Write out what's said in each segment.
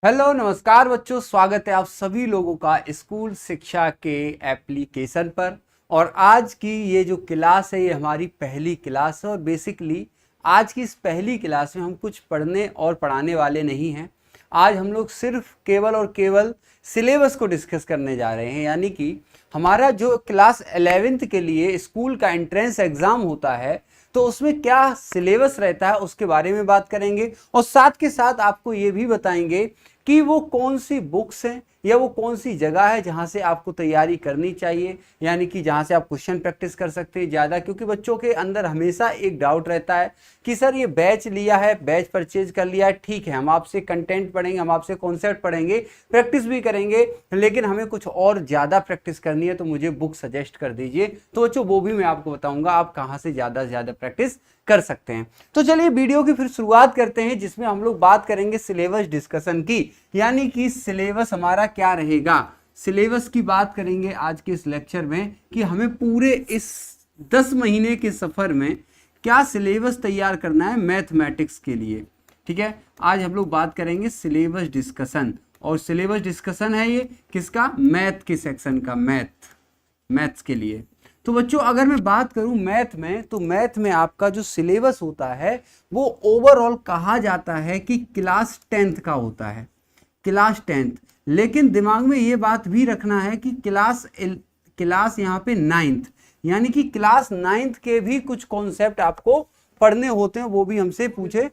Hello नमस्कार बच्चों, स्वागत है आप सभी लोगों का स्कूल शिक्षा के एप्लीकेशन पर। और आज की ये जो क्लास है ये हमारी पहली क्लास है और बेसिकली आज की इस पहली क्लास में हम कुछ पढ़ने और पढ़ाने वाले नहीं हैं। आज हम लोग सिर्फ केवल और केवल सिलेबस को डिस्कस करने जा रहे हैं, यानी कि हमारा जो क्लास 11th के लिए स्कूल का एंट्रेंस एग्जाम होता है तो उसमें क्या सिलेबस रहता है उसके बारे में बात करेंगे और साथ के साथ आपको ये भी बताएंगे कि वो कौन सी बुक्स हैं या वो कौन सी जगह है जहां से आपको तैयारी करनी चाहिए, यानी कि जहां से आप क्वेश्चन प्रैक्टिस कर सकते हैं ज़्यादा। क्योंकि बच्चों के अंदर हमेशा एक डाउट रहता है कि सर ये बैच लिया है, बैच परचेज कर लिया है, ठीक है हम आपसे कंटेंट पढ़ेंगे, हम आपसे कॉन्सेप्ट पढ़ेंगे, प्रैक्टिस भी करेंगे, लेकिन हमें कुछ और ज़्यादा प्रैक्टिस करनी है तो मुझे बुक सजेस्ट कर दीजिए। तो बच्चों वो भी मैं आपको बताऊंगा आप कहाँ से ज़्यादा से ज़्यादा प्रैक्टिस कर सकते हैं। तो चलिए वीडियो की फिर शुरुआत करते हैं, जिसमें हम लोग बात करेंगे सिलेबस डिस्कशन की, यानी कि सिलेबस हमारा क्या रहेगा। सिलेबस की बात करेंगे आज के इस लेक्चर में कि हमें पूरे इस 10 महीने के सफर में क्या सिलेबस तैयार करना है मैथमेटिक्स के लिए। ठीक है, आज हम लोग बात करेंगे सिलेबस डिस्कशन, और सिलेबस डिस्कशन है ये किसका, मैथ के सेक्शन का, मैथ्स के लिए। तो बच्चों अगर मैं बात करूं मैथ में, तो मैथ में आपका जो सिलेबस होता है वो ओवरऑल कहा जाता है कि क्लास 10th का होता है, क्लास 10th। लेकिन दिमाग में ये बात भी रखना है कि क्लास यहाँ पे 9th, यानी कि क्लास 9th के भी कुछ कॉन्सेप्ट आपको पढ़ने होते हैं, वो भी हमसे पूछे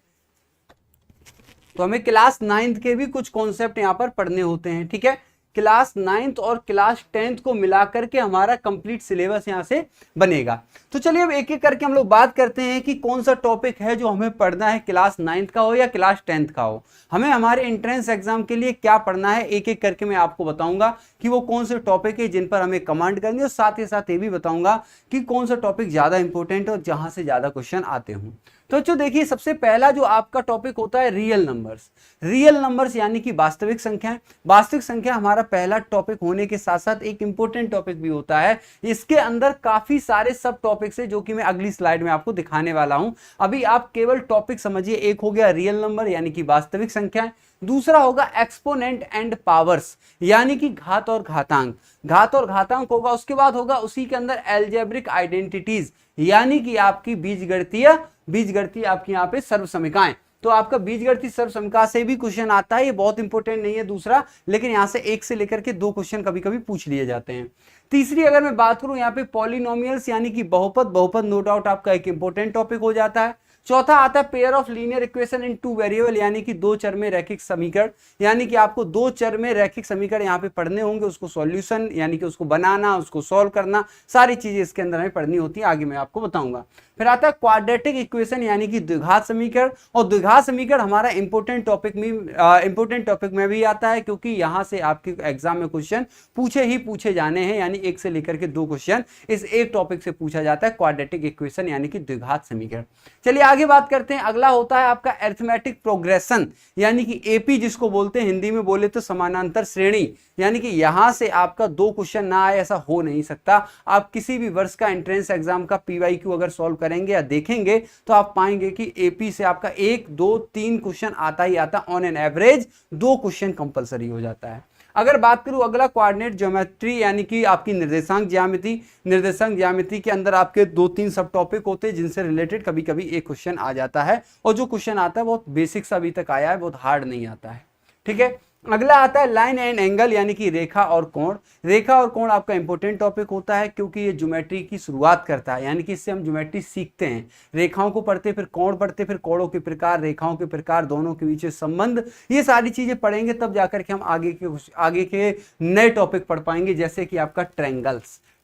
तो हमें क्लास 9th के भी कुछ कॉन्सेप्ट यहाँ पर पढ़ने होते हैं। ठीक है, क्लास 9th और क्लास 10th को मिलाकर के हमारा कंप्लीट सिलेबस यहाँ से बनेगा। तो चलिए अब एक एक करके हम लोग बात करते हैं कि कौन सा टॉपिक है जो हमें पढ़ना है, क्लास 9th का हो या क्लास 10th का हो, हमें हमारे एंट्रेंस एग्जाम के लिए क्या पढ़ना है। एक एक करके मैं आपको बताऊंगा कि वो कौन से टॉपिक है जिन पर हमें कमांड करनी है, और साथ ही साथ ये भी बताऊंगा कि कौन सा टॉपिक ज्यादा इंपॉर्टेंट है और जहां से ज्यादा क्वेश्चन आते हों। तो बच्चों देखिए, सबसे पहला जो आपका टॉपिक होता है रियल नंबर्स। रियल नंबर्स यानी कि वास्तविक संख्याएं। वास्तविक संख्या हमारा पहला टॉपिक होने के साथ साथ एक इंपॉर्टेंट टॉपिक भी होता है। इसके अंदर काफी सारे सब टॉपिक्स है जो कि मैं अगली स्लाइड में आपको दिखाने वाला हूं। अभी आप केवल टॉपिक समझिए, एक हो गया रियल नंबर यानी कि वास्तविक संख्याएं, दूसरा होगा एक्सपोनेंट एंड पावर्स यानी कि घात और घातांक, घात और घातांक होगा। उसके बाद होगा उसी के अंदर एल्जेब्रिक आइडेंटिटीज यानी कि आपकी बीजगणितीय आपकी यहाँ पे सर्वसमीकाएं। तो आपका बीजगणितीय सर्वसमीका से भी क्वेश्चन आता है, ये बहुत इंपॉर्टेंट नहीं है दूसरा, लेकिन यहाँ से एक से लेकर के 2 क्वेश्चन कभी कभी पूछ लिए जाते हैं। तीसरी अगर मैं बात करूं यहाँ पे पॉलिनोमियल्स यानी कि बहुपद नो डाउट आपका एक इंपॉर्टेंट टॉपिक हो जाता है। चौथा आता है pair of linear equation in 2 variable यानी कि 2 चर में रैखिक समीकरण, यानी कि आपको 2 चर में रैखिक समीकरण यहाँ पे पढ़ने होंगे, उसको सॉल्यूशन यानी कि उसको बनाना, उसको सॉल्व करना, सारी चीजें इसके अंदर हमें पढ़नी होती है, आगे मैं आपको बताऊंगा। फिर आता है क्वाड्रेटिक इक्वेशन यानी कि द्विघात समीकरण, और द्विघात समीकरण हमारा इंपॉर्टेंट टॉपिक में भी आता है, क्योंकि यहां से आपके एग्जाम में क्वेश्चन पूछे जाने हैं, यानी 1 से लेकर के 2 क्वेश्चन इस एक टॉपिक से पूछा जाता है, क्वाड्रेटिक इक्वेशन यानी कि द्विघात समीकरण। चलिए आगे बात करते हैं। अगला होता है आपका अरिथमेटिक प्रोग्रेशन यानी कि एपी जिसको बोलते हैं, हिंदी में बोले तो समानांतर श्रेणी, यानी कि यहां से आपका 2 क्वेश्चन ना आए ऐसा हो नहीं सकता। आप किसी भी वर्ष का एंट्रेंस एग्जाम का पीवाईक्यू अगर सॉल्व करेंगे या देखेंगे तो आप पाएंगे कि एपी से आपका 1 2 3 क्वेश्चन आता ही आता, on an average 2 question compulsory हो जाता है। अगर बात करूं अगला कोऑर्डिनेट ज्योमेट्री यानी कि आपकी निर्देशांक ज्यामिति के अंदर आपके 2-3 सब टॉपिक होते हैं जिनसे रिलेटेड कभी कभी एक क्वेश्चन आ जाता है, और जो क्वेश्चन आता है बहुत बेसिक सा अभी तक आया है, बहुत हार्ड नहीं आता है। ठीक है, अगला आता है लाइन एंड एंगल यानी कि रेखा और कोण। रेखा और कोण आपका इंपॉर्टेंट टॉपिक होता है क्योंकि ये ज्योमेट्री की शुरुआत करता है, यानी कि इससे हम ज्योमेट्री सीखते हैं। रेखाओं को पढ़ते फिर कोण पढ़ते, फिर कोणों के प्रकार, रेखाओं के प्रकार, दोनों के बीच संबंध, ये सारी चीजें पढ़ेंगे तब जाकर के हम आगे के नए टॉपिक पढ़ पाएंगे, जैसे कि आपका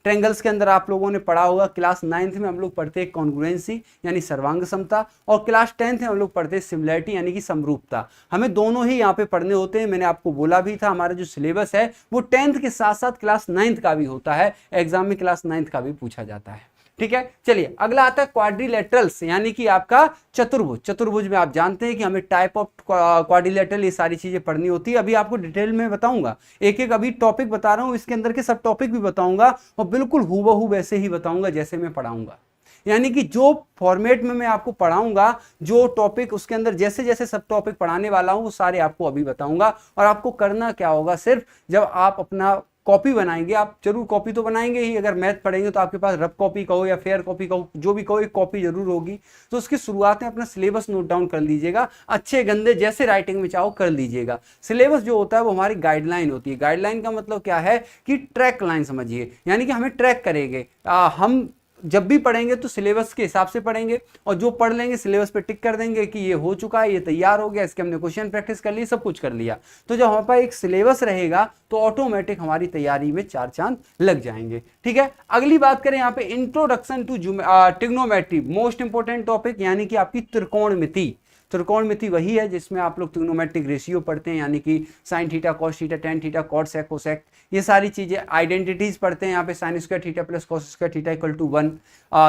ट्रेंगल्स के अंदर आप लोगों ने पढ़ा होगा, क्लास 9th में हम लोग पढ़ते हैं कॉन्ग्रुएंसी यानी सर्वांग समता, और क्लास 10th में हम लोग पढ़ते हैं सिमिलैरिटी यानी कि समरूपता। हमें दोनों ही यहाँ पे पढ़ने होते हैं। मैंने आपको बोला भी था हमारा जो सिलेबस है वो 10th के साथ साथ क्लास 9th का भी होता है, एग्जाम में क्लास 9th का भी पूछा जाता है। ठीक है, चलिए अगला आता है क्वाड्रिलेटरल्स यानी कि आपका चतुर्भुज में आप जानते हैं कि हमें टाइप ऑफ क्वाड्रिलेटरल ये सारी चीजें पढ़नी होती है। अभी आपको डिटेल में बताऊंगा, एक एक अभी टॉपिक बता रहा हूं, इसके अंदर के सब टॉपिक भी बताऊंगा और बिल्कुल हूबहू वैसे ही बताऊंगा जैसे मैं पढ़ाऊंगा। यानी कि जो फॉर्मेट में मैं आपको पढ़ाऊंगा, जो टॉपिक उसके अंदर जैसे जैसे सब टॉपिक पढ़ाने वाला हूं वो सारे आपको अभी बताऊंगा। और आपको करना क्या होगा, सिर्फ जब आप अपना कॉपी बनाएंगे, आप जरूर कॉपी तो बनाएंगे ही, अगर मैथ पढ़ेंगे तो आपके पास रफ कॉपी कहो या फेयर कॉपी कहो, जो भी कहो एक कॉपी जरूर होगी। तो उसकी शुरुआत में अपना सिलेबस नोट डाउन कर लीजिएगा, अच्छे गंदे जैसे राइटिंग में चाहो कर लीजिएगा। सिलेबस जो होता है वो हमारी गाइडलाइन होती है। गाइडलाइन का मतलब क्या है कि ट्रैक लाइन समझिए, यानी कि हमें ट्रैक करेंगे। हम जब भी पढ़ेंगे तो सिलेबस के हिसाब से पढ़ेंगे, और जो पढ़ लेंगे सिलेबस पे टिक कर देंगे कि ये हो चुका है, ये तैयार हो गया, इसके हमने क्वेश्चन प्रैक्टिस कर ली, सब कुछ कर लिया। तो जब हमारे पास एक सिलेबस रहेगा तो ऑटोमेटिक हमारी तैयारी में 4 चांद लग जाएंगे। ठीक है, अगली बात करें यहाँ पे introduction to trigonometry, most important topic, यानी कि आपकी त्रिकोणमिति। त्रिकोणमिति वही है जिसमें आप लोग ट्रिग्नोमेट्रिक रेशियो पढ़ते हैं, यानी कि sine theta, cos theta, tan theta, cot sec, cosec, ये सारी चीजें। आइडेंटिटीज पढ़ते हैं यहाँ पे, sine square theta plus cos square theta equal to 1,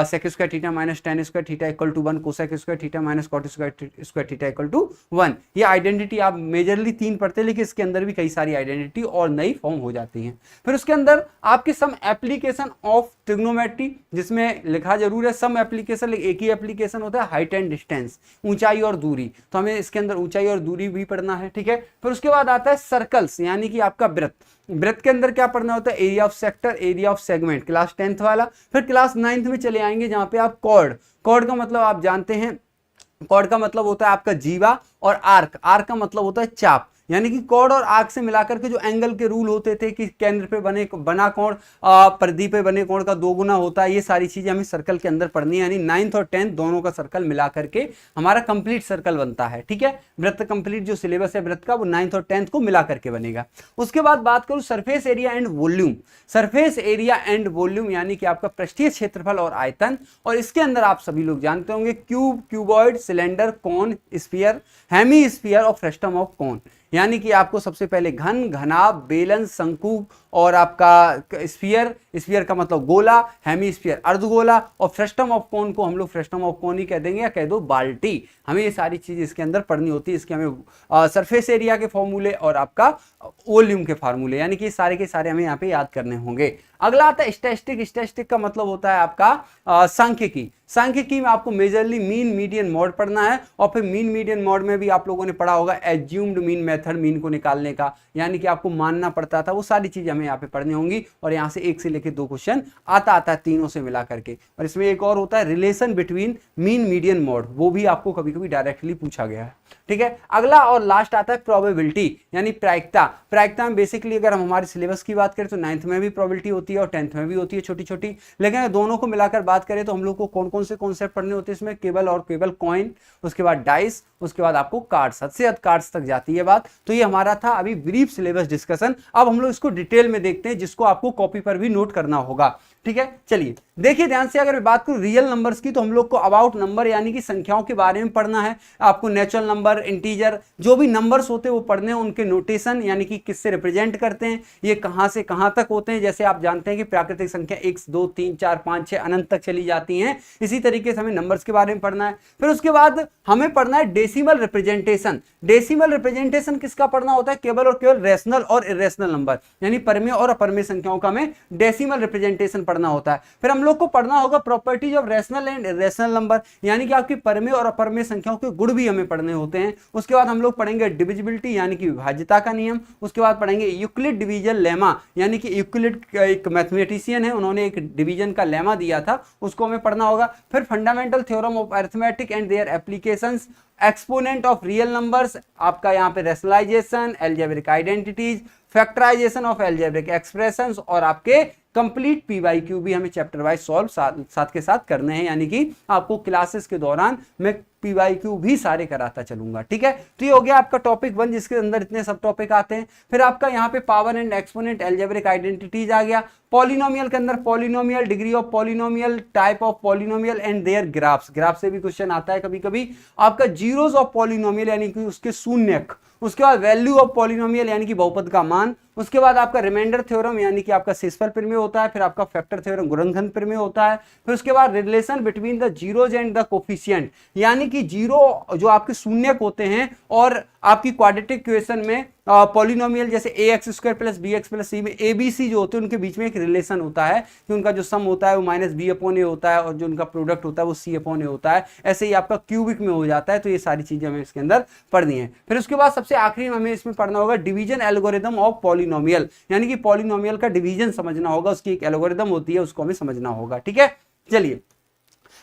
sec square theta minus tan square theta equal to 1, cosec square theta minus cot square theta equal to 1। ये identity आप majorly 3 पढ़ते हैं, लेकिन इसके अंदर भी कई सारी आइडेंटिटी और नई फॉर्म हो जाती हैं। फिर उसके अंदर आपके सम एप्लीकेशन ऑफ ट्रिग्नोमेट्री, जिसमें लिखा जरूर है सम एप्लीकेशन, एक ही एप्लीकेशन होता है, हाइट एंड डिस्टेंस, ऊंचाई और दूरी, तो हमें इसके अंदर ऊंचाई और दूरी भी पढ़ना है। ठीक है, फिर उसके बाद आता है सर्कल्स, यानी कि आपका वृत्त। वृत्त के अंदर क्या पढ़ना होता है, area of sector, area of segment, class 10th वाला। फिर क्लास 9th में चले आएंगे जहां पे आप कॉर्ड, कॉर्ड का मतलब आप जानते हैं, कॉर्ड का मतलब होता है आपका जीवा, और आर्क, आर्क का मतलब होता है चाप, यानी कि कॉर्ड और आर्क से मिलाकर के जो एंगल के रूल होते थे कि केंद्र पे बना कोण परिधि पे बने कोण का 2 गुना होता है, ये सारी चीजें हमें सर्कल के अंदर पढ़नी है। यानी 9th और 10th दोनों का सर्कल मिला करके हमारा कंप्लीट सर्कल बनता है। ठीक है, वृत्त कंप्लीट जो सिलेबस है वृत्त का वो 9th और 10th को मिला करके बनेगा। उसके बाद बात करूं surface area and volume. Surface area and volume यानी कि आपका पृष्ठीय क्षेत्रफल और आयतन, और इसके अंदर आप सभी लोग जानते होंगे क्यूब, क्यूबॉइड, सिलेंडर, कोन, स्फीयर, हेमी स्फीयर और फ्रस्टम ऑफ कोन, यानी कि आपको सबसे पहले घन, घनाभ, बेलन, शंकु, और आपका स्फीयर, स्फीयर का मतलब गोला, हेमी स्फीयर अर्धगोला, और फ्रस्टम ऑफ कोन को हम लोग फ्रस्टम ऑफ कोन ही कह देंगे या कह दो बाल्टी। हमें ये सारी चीज इसके अंदर पढ़नी होती है। इसके हमें सरफेस एरिया के फॉर्मूले और आपका वॉल्यूम के फार्मूले, यानी कि सारे के सारे हमें यहाँ पे याद करने होंगे। अगला आता है स्टैटिस्टिक। स्टैटिस्टिक का मतलब होता है आपका सांख्यिकी। सांख्यिकी में आपको मेजरली मीन, मीडियन, मॉड पढ़ना है, और फिर मीन, मीडियन, मॉड में भी आप लोगों ने पढ़ा होगा एज्यूम्ड मीन मेथड, मीन को निकालने का, यानी कि आपको मानना पड़ता था। वो सारी चीजें हमें यहाँ पे पढ़नी होंगी, और यहाँ से 1 से लेकर 2 क्वेश्चन आता है तीनों से मिला करके। और इसमें एक और होता है relation between mean, median, mod, वो भी आपको कभी कभी डायरेक्टली पूछा गया है। ठीक है, अगला और लास्ट आता है प्रोबेबिलिटी, यानी प्रायिकता। प्रायिकता में बेसिकली अगर हम हमारे सिलेबस की बात करें तो 9th में भी प्रोबेबिलिटी होती है और 10th में भी होती है छोटी छोटी, लेकिन दोनों को मिलाकर बात करें तो हम लोग को कौन कौन से कॉन्सेप्ट पढ़ने होते हैं इसमें, केवल और केवल कॉइन, उसके बाद डाइस, उसके बाद आपको कार्ड्स, हद से हद कार्ड्स तक जाती है बात। तो ये हमारा था अभी ब्रीफ सिलेबस डिस्कशन। अब हम लोग इसको डिटेल में देखते हैं, जिसको आपको कॉपी पर भी नोट करना होगा। ठीक है, चलिए देखिए ध्यान से। अगर मैं बात करूं रियल नंबर्स की, तो हम लोग को अबाउट नंबर यानी कि संख्याओं के बारे में पढ़ना है। आपको नेचुरल नंबर, इंटीजर, जो भी नंबर्स होते हैं वो पढ़ने हैं, उनके नोटेशन यानी कि किससे रिप्रेजेंट करते हैं, ये कहां से कहां तक होते हैं। जैसे आप जानते हैं कि प्राकृतिक संख्या 1 2 3 4 5 6 अनंत तक चली जाती हैं, इसी तरीके से हमें नंबर्स के बारे में पढ़ना है। फिर उसके बाद हमें पढ़ना है डेसिमल रिप्रेजेंटेशन। डेसिमल रिप्रेजेंटेशन किसका पढ़ना होता है, केवल और केवल रेशनल और इरेशनल नंबर, यानी परमेय और अपरमेय संख्याओं का हमें डेसिमल रिप्रेजेंटेशन पढ़ना होता है। फिर हम लोग को पढ़ना होगा properties of rational and irrational number, यानी कि आपकी परमेय और अपरमेय संख्याओं के गुण भी हमें पढ़ने होते हैं। उसके बाद हम लोग पढ़ेंगे डिविजिबिलिटी यानी कि विभाज्यता का नियम। उसके बाद पढ़ेंगे यूक्लिड डिवीजन लेमा, यानी कि यूक्लिड एक मैथमेटिशियन है, उन्होंने एक डिवीजन का लेमा दिया था, उसको हमें पढ़ना होगा। फिर fundamental theorem of arithmetic and their applications, exponent of real numbers, आपका यहाँ पे rationalisation, algebraic identities, factorisation of algebraic expressions, और आपके कंप्लीट पीवाईक्यू भी हमें चैप्टर वाइज सॉल्व साथ के साथ करने हैं, यानी कि आपको क्लासेस के दौरान मैं पीवाईक्यू भी सारे कराता चलूंगा। ठीक है, तो ये हो गया आपका टॉपिक 1, जिसके अंदर इतने सब टॉपिक आते हैं। फिर आपका यहाँ पे power and exponent, algebraic identities आ गया। पॉलिनोमियल के अंदर polynomial, degree of polynomial, type of polynomial and their graphs, graph से भी क्वेश्चन आता है कभी कभी। आपका जीरोस ऑफ पॉलिनोमियल यानी कि उसके शून्यक। उसके बाद वैल्यू ऑफ पॉलिनोमियल यानी कि बहुपद का मान। उसके बाद आपका रिमाइंडर थ्योरम यानी कि आपका शेषफल प्रमेय होता है। फिर आपका फैक्टर थ्योरम, गुणनखंड प्रमेय होता है। फिर उसके बाद relation between the zeros and the coefficient, यानी कि कि जीरो जो आपके शून्यक होते हैं और आपकी क्वाड्रेटिक इक्वेशन में पॉलिनोमियल जैसे ax² + bx + c में abc जो होते हैं उनके बीच में एक रिलेशन होता है कि उनका जो सम होता है वो -b/a होता है और जो उनका प्रोडक्ट होता है वो c/a होता है। ऐसे ही आपका क्यूबिक में हो जाता है। तो ये सारी चीजें हमें इसके अंदर पढ़नी है। फिर उसके बाद सबसे आखिरी में हमें इसमें पढ़ना होगा डिवीजन एल्गोरिदम ऑफ पॉलिनोमियल, यानी कि पॉलिनोमियल का डिवीजन समझना होगा, उसकी एक एल्गोरिदम होती है, उसको हमें समझना होगा। ठीक है, चलिए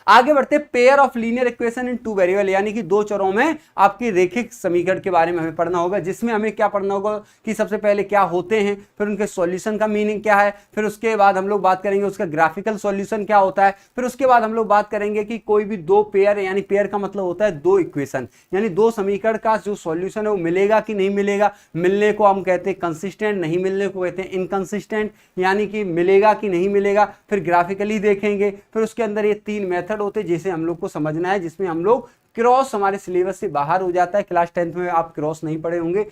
आगे बढ़ते हैं। Pair of linear equation in two variable, यानी कि दो चरों में आपकी रेखिक समीकरण के बारे में हमें पढ़ना होगा, जिसमें हमें क्या पढ़ना होगा कि सबसे पहले क्या होते हैं, फिर उनके सॉल्यूशन का मीनिंग क्या है, फिर उसके बाद हम लोग बात करेंगे उसका ग्राफिकल सॉल्यूशन क्या होता है, फिर उसके बाद हम लोग बात करेंगे कि कोई भी दो पेयर, यानी पेयर का मतलब होता है दो इक्वेशन, यानी दो समीकरण का जो सॉल्यूशन है वो मिलेगा कि नहीं मिलेगा। मिलने को हम कहते हैं कंसिस्टेंट, नहीं मिलने को कहते हैं इनकंसिस्टेंट, यानी कि मिलेगा कि नहीं मिलेगा। फिर ग्राफिकली देखेंगे, फिर उसके अंदर ये तीन मेथड होते जिसे हम लोग को समझना है, जिसमें हम लोग क्रॉस हमारे सिलेबस से बाहर हो जाता है। क्लास 10th में आप क्रॉस नहीं पढ़े होंगे,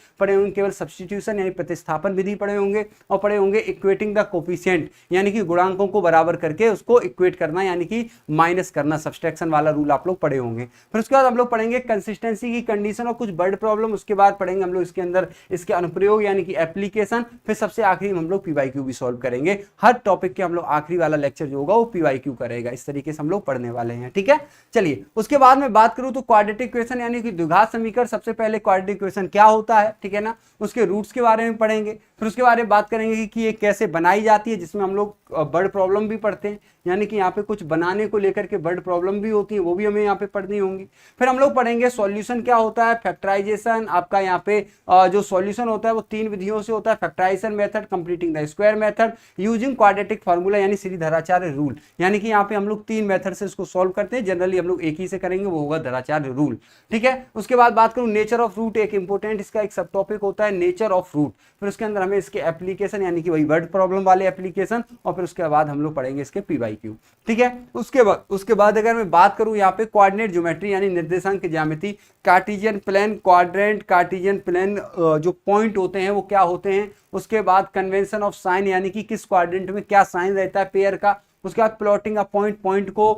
केवल सब्स्टिट्यूशन यानी प्रतिस्थापन विधि पढ़े होंगे और पढ़े होंगे इक्वेटिंग द कोफिशिएंट, यानी कि गुणांकों को बराबर करके उसको इक्वेट करना, यानी कि माइनस करना, सब्सट्रैक्शन वाला रूल आप लोग पढ़े होंगे। फिर उसके बाद हम लोग पढ़ेंगे कंसिस्टेंसी की कंडीशन और कुछ वर्ड प्रॉब्लम। उसके बाद पढ़ेंगे हम लोग इसके अंदर इसके अनुप्रयोग यानी कि एप्लीकेशन। फिर सबसे आखिरी में हम लोग PYQ भी सॉल्व करेंगे। हर टॉपिक के हम लोग आखिरी वाला लेक्चर जो होगा वो PYQ करेगा। इस तरीके से हम लोग पढ़ने वाले हैं। ठीक है, चलिए उसके बाद में बात करूं तो क्वाड्रेटिक इक्वेशन यानी कि द्विघात समीकरण। सबसे पहले क्वाड्रेटिक इक्वेशन क्या होता है, ठीक है ना, उसके रूट्स के बारे में पढ़ेंगे। फिर उसके बारे में बात करेंगे कि ये कैसे बनाई जाती है, जिसमें हम लोग वर्ड प्रॉब्लम भी पढ़ते हैं, यानी कि यहाँ पे कुछ बनाने को लेकर के वर्ड प्रॉब्लम भी होती है, वो भी हमें यहाँ पे पढ़नी होंगी। फिर हम लोग पढ़ेंगे सॉल्यूशन क्या होता है, फैक्टराइजेशन। आपका यहाँ पे जो सॉल्यूशन होता है वो तीन विधियों से होता है, factorisation method, completing the square method, using quadratic formula यानी श्रीधराचार्य रूल। यानी कि यहाँ पे हम लोग तीन मेथड से इसको सॉल्व करते हैं। जनरली हम लोग एक ही से करेंगे, वो होगा धराचार्य रूल। ठीक है, उसके बाद बात करूँ नेचर ऑफ रूट, एक इंपॉर्टेंट इसका एक सब टॉपिक होता है नेचर ऑफ रूट। फिर उसके अंदर हमें इसके एप्लीकेशन यानी कि वही वर्ड प्रॉब्लम वाले एप्लीकेशन, और फिर उसके बाद हम लोग पढ़ेंगे इसके PYQ। ठीक है, उसके बाद अगर मैं बात करूं यहाँ पे कोऑर्डिनेट ज्योमेट्री यानी निर्देशांक ज्यामिति, Cartesian plane, quadrant, Cartesian plane जो पॉइंट होते हैं वो क्या होते हैं। उसके बाद कन्वेंशन ऑफ साइन यानी कि किस क्वाड्रेंट में क्या साइन रहता है पेयर का। उसके बाद प्लॉटिंग अ पॉइंट को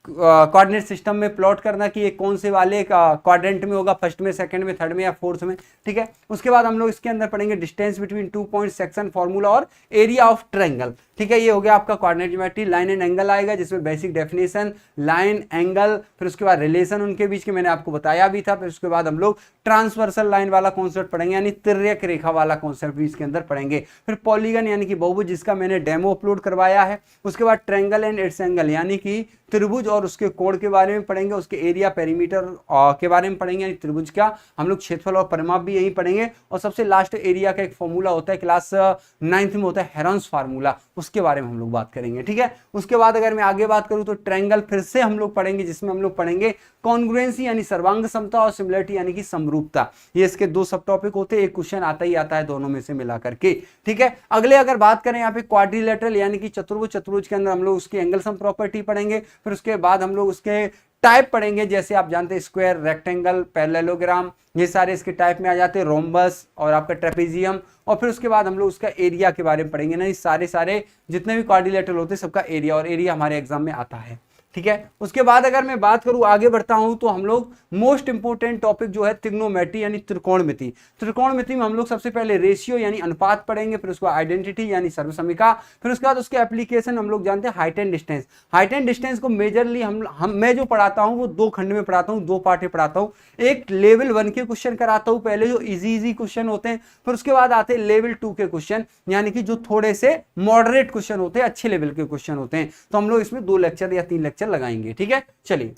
कोऑर्डिनेट सिस्टम में प्लॉट करना कि ये कौन से वाले क्वाड्रेंट में होगा, फर्स्ट में, सेकंड में, थर्ड में या फोर्थ में। ठीक है, उसके बाद हम लोग इसके अंदर पढ़ेंगे distance between 2 point, section formula और एरिया ऑफ ट्रायंगल। ठीक है, ये हो गया आपका coordinate geometry. Line and angle आएगा जिसमें बेसिक डेफिनेशन, लाइन, एंगल, फिर उसके बाद रिलेशन उनके बीच के मैंने आपको बताया भी था। फिर उसके बाद हम लोग ट्रांसवर्सल लाइन वाला कॉन्सेप्ट पढ़ेंगे यानी तिर्यक रेखा वाला कॉन्सेप्ट भी इसके अंदर पढ़ेंगे। फिर पॉलीगन यानी कि बहुभुज, जिसका मैंने डेमो अपलोड करवाया है। उसके बाद ट्रायंगल एंड इट्स एंगल यानी कि त्रिभुज और उसके कोण के बारे में पढ़ेंगे। उसके एरिया, पेरीमीटर के बारे में पढ़ेंगे, यानी त्रिभुज का हम लोग क्षेत्रफल और परिमाप भी यही पढ़ेंगे। और सबसे लास्ट एरिया का एक फॉर्मूला होता है, क्लास 9th में होता है हेरोन्स फार्मूला, उसके बारे में हम लोग बात करेंगे। ठीक है, उसके बाद अगर मैं आगे बात करूं तो ट्रायंगल फिर से हम लोग पढ़ेंगे, जिसमें हम लोग पढ़ेंगे कॉन्ग्रुएंसी यानी सर्वांग समता और सिमिलरिटी यानी कि समरूपता। ये इसके दो सब टॉपिक होते हैं, एक क्वेश्चन आता ही आता है दोनों में से मिला करके। ठीक है, अगले अगर बात करें यहाँ पे क्वाड्रिलेटरल यानी कि चतुर्भुज, चतुर्भुज के अंदर हम लोग उसकी एंगल सम प्रॉपर्टी पढ़ेंगे। फिर उसके बाद हम लोग उसके टाइप पढ़ेंगे, जैसे आप जानते हैं स्क्वायर, रेक्टेंगल, पैरेललोग्राम, ये सारे इसके टाइप में आ जाते हैं, रोम्बस और आपका ट्रेपेजियम। और फिर उसके बाद हम लोग उसका एरिया के बारे में पढ़ेंगे ना, सारे जितने भी क्वाड्रिलेटरल होते हैं सबका एरिया, और एरिया हमारे एग्जाम में आता है। ठीक है, उसके बाद अगर मैं बात करूं आगे बढ़ता हूं तो हम लोग मोस्ट इंपोर्टेंट टॉपिक जो है ट्रिग्नोमेट्री यानी त्रिकोणमिति। त्रिकोणमिति में हम लोग सबसे पहले रेशियो यानी अनुपात पढ़ेंगे, फिर उसको आइडेंटिटी यानी सर्वसमीका, फिर उसके बाद उसके एप्लीकेशन हम लोग जानते हैं height and distance. Height and distance को मेजरली मैं जो पढ़ाता हूं वो दो खंड में पढ़ाता हूं, दो पार्ट में पढ़ाता हूं। एक लेवल 1 के क्वेश्चन कराता हूं पहले, जो इजी क्वेश्चन होते हैं। फिर उसके बाद आते हैं लेवल 2 के क्वेश्चन, यानी कि जो थोड़े से मॉडरेट क्वेश्चन होते हैं, अच्छे लेवल के क्वेश्चन होते हैं। तो हम लोग इसमें 2 लेक्चर या 3 लेक्चर लगाएंगे। ठीक है, चलिए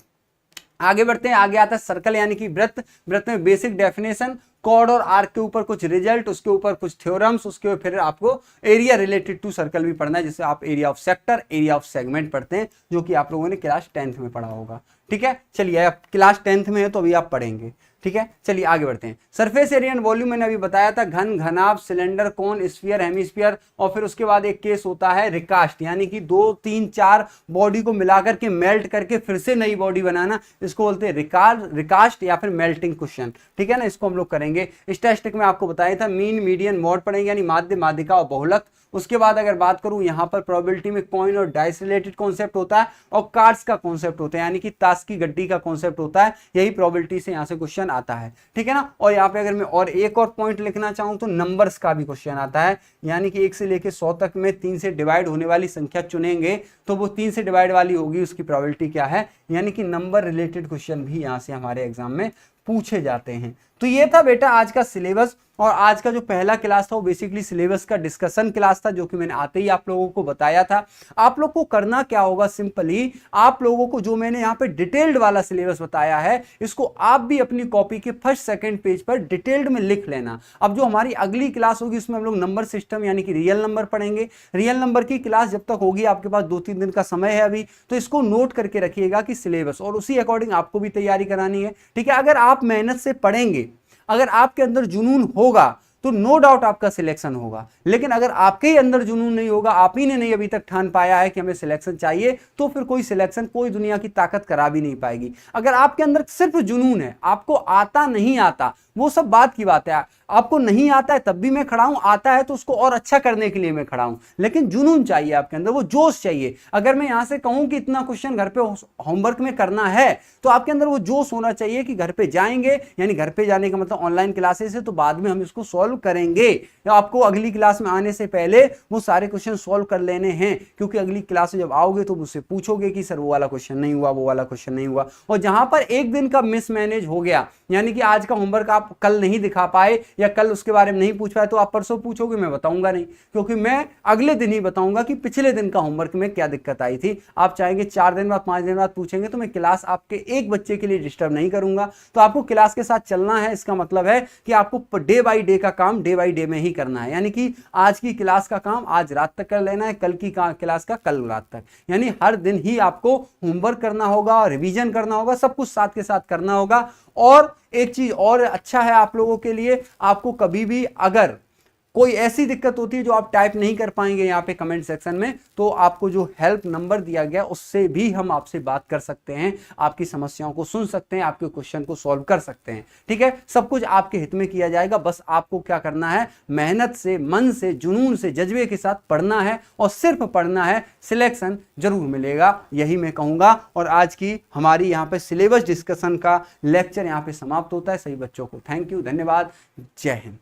आगे बढ़ते हैं। आगे आता है सर्कल यानी कि वृत्त। वृत्त में बेसिक डेफिनेशन, कॉर्ड और आर्क के ऊपर कुछ रिजल्ट, उसके ऊपर कुछ थ्योरम्स, उसके ऊपर फिर आपको एरिया रिलेटेड टू सर्कल भी पढ़ना है, जिससे आप area of sector, area of segment पढ़ते हैं, जो कि आप लोगों ने क्लास 10th में पढ़ा होगा। ठीक है, चलिए आप क्लास 10th में है तो अभी आप पढ़ेंगे। ठीक है, चलिए आगे बढ़ते हैं। सरफेस एरिया एंड वॉल्यूम मैंने अभी बताया था, घन, घनाभ, सिलेंडर, कोन, स्फीयर, हेमिस्फीयर। और फिर उसके बाद एक केस होता है रिकास्ट, यानी कि 2, 3, 4 बॉडी को मिलाकर के मेल्ट करके फिर से नई बॉडी बनाना, इसको बोलते हैं रिकास्ट या फिर मेल्टिंग क्वेश्चन। ठीक है ना, इसको हम लोग करेंगे। स्टैटिस्टिक में आपको बताया था मीन, मीडियन, मॉड पढ़ेंगे, यानी माध्य, माध्यिका और बहुलक। उसके बाद अगर बात करूं यहाँ पर प्रोबेबिलिटी में कॉइन और डाइस रिलेटेड कॉन्सेप्ट होता है और कार्ड्स का कॉन्सेप्ट होता है, यानी कि ताश ग्लास की गड्डी का कॉन्सेप्ट होता है, यही प्रोबेबिलिटी से यहाँ से क्वेश्चन आता है, ठीक है ना। और यहाँ पे अगर मैं और एक और पॉइंट लिखना चाहूँ तो नंबर्स का भी क्वेश्चन आता है, यानी कि 1 से लेके 100 तक में 3 से डिवाइड होने वाली संख्या चुनेंगे तो वो 3 से डिवाइड वाली होगी, उसकी प्रोबेबिलिटी क्या है, यानी कि नंबर रिलेटेड क्वेश्चन भी यहाँ से हमारे एग्जाम में पूछे जाते हैं। तो ये था बेटा आज का सिलेबस, और आज का जो पहला क्लास था वो बेसिकली सिलेबस का डिस्कशन क्लास था, जो कि मैंने आते ही आप लोगों को बताया था। आप लोग को करना क्या होगा, सिंपली आप लोगों को जो मैंने यहाँ पे डिटेल्ड वाला सिलेबस बताया है, इसको आप भी अपनी कॉपी के फर्स्ट सेकंड पेज पर डिटेल्ड में लिख लेना। अब जो हमारी अगली क्लास होगी उसमें हम लोग नंबर सिस्टम यानी कि रियल नंबर पढ़ेंगे। रियल नंबर की क्लास जब तक होगी, आपके पास 2-3 दिन का समय है अभी, तो इसको नोट करके रखिएगा कि सिलेबस, और उसी अकॉर्डिंग आपको भी तैयारी करानी है, ठीक है। अगर आप मेहनत से पढ़ेंगे, अगर आपके अंदर जुनून होगा तो नो डाउट आपका सिलेक्शन होगा। लेकिन अगर आपके ही अंदर जुनून नहीं होगा, आप ही ने नहीं अभी तक ठान पाया है कि हमें सिलेक्शन चाहिए, तो फिर कोई सिलेक्शन, कोई दुनिया की ताकत करा भी नहीं पाएगी। अगर आपके अंदर सिर्फ जुनून है, आपको आता नहीं आता वो सब बात की बात है, आपको नहीं आता है तब भी मैं खड़ा हूं, आता है तो उसको और अच्छा करने के लिए मैं खड़ा हूं, लेकिन जुनून चाहिए आपके अंदर, वो जोश चाहिए। अगर मैं यहां से कहूं कि इतना क्वेश्चन घर पे होमवर्क में करना है, तो आपके अंदर वो जोश होना चाहिए कि घर पे जाएंगे, यानी घर पे जाने का मतलब ऑनलाइन क्लासेस है, तो बाद में हम इसको सॉल्व करेंगे। आपको अगली क्लास में आने से पहले वो सारे क्वेश्चन सॉल्व कर लेने हैं, क्योंकि अगली क्लास में जब आओगे तो मुझसे पूछोगे कि सर वो वाला क्वेश्चन नहीं हुआ, वो वाला क्वेश्चन नहीं हुआ। और जहां पर एक दिन का मिसमैनेज हो गया, यानी कि आज का होमवर्क आप कल नहीं दिखा पाए या कल उसके बारे में नहीं पूछ पाए, तो आप परसों पूछोगे, मैं बताऊंगा नहीं, क्योंकि मैं अगले दिन ही बताऊंगा कि पिछले दिन का होमवर्क में क्या दिक्कत आई थी। आप चाहेंगे 4 दिन बाद, 5 दिन बाद पूछेंगे, तो मैं क्लास आपके एक बच्चे के लिए डिस्टर्ब नहीं करूंगा। तो आपको क्लास के साथ चलना है, इसका मतलब है कि आपको डे बाई डे का काम डे बाई डे में ही करना है, यानी कि आज की क्लास का काम आज रात तक कर लेना है, कल की क्लास का कल रात तक, यानी हर दिन ही आपको होमवर्क करना होगा, रिवीजन करना होगा, सब कुछ साथ के साथ करना होगा। और एक चीज और अच्छा है आप लोगों के लिए, आपको कभी भी अगर कोई ऐसी दिक्कत होती है जो आप टाइप नहीं कर पाएंगे यहाँ पे कमेंट सेक्शन में, तो आपको जो हेल्प नंबर दिया गया उससे भी हम आपसे बात कर सकते हैं, आपकी समस्याओं को सुन सकते हैं, आपके क्वेश्चन को सॉल्व कर सकते हैं, ठीक है। सब कुछ आपके हित में किया जाएगा, बस आपको क्या करना है, मेहनत से, मन से, जुनून से, जज्बे के साथ पढ़ना है, और सिर्फ पढ़ना है, सिलेक्शन जरूर मिलेगा, यही मैं कहूंगा। और आज की हमारी यहाँ पे सिलेबस डिस्कशन का लेक्चर यहाँ पे समाप्त होता है। सभी बच्चों को थैंक यू, धन्यवाद, जय हिंद।